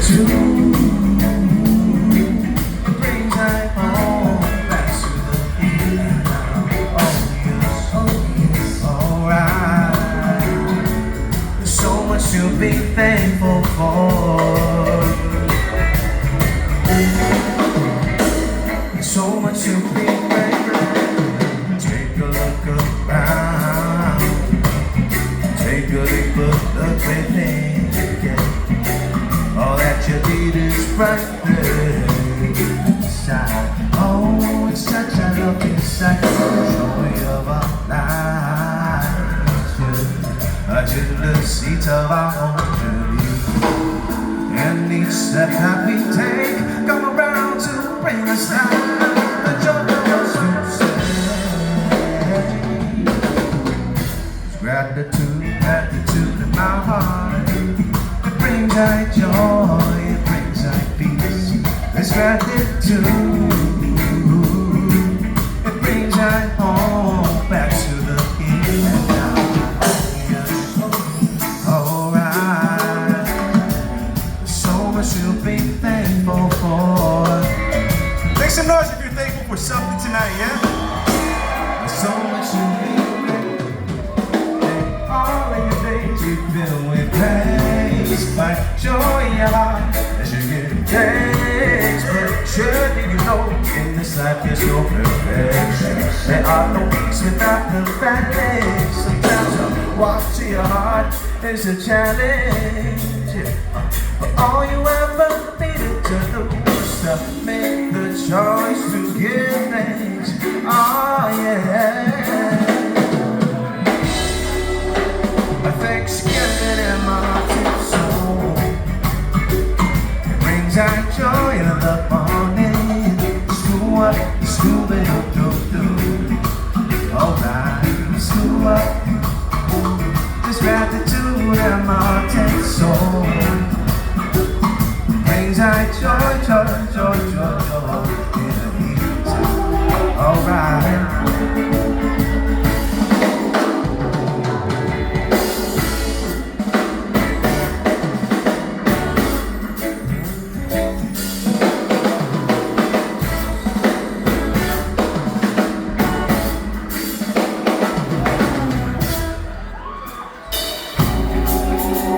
to brings I home back to the here now. Oh yes, alright. There's so much to be thankful for. So much to be grateful. Take a look around. Take a deeper look within. All that you need is right there inside. Oh, it's such a lovely sight. Joy of our lives. To the seat of our own journey. And each step that we take come around to bring us down. The joy of us to say gratitude in my heart. It brings out joy, it brings out peace. It's gratitude. It brings out home back to the here and now. Alright. There's so much to be thankful for. Make some noise if you're thankful for something tonight, yeah? There's so much to be all of your days you fill with praise, find joy in your heart as you give thanks. But surely you know in this life there's no perfection. There are no peace without the bad days. Sometimes a walk to your heart is a challenge. But all you ever needed to do was to make the choice to give thanks. Oh yeah.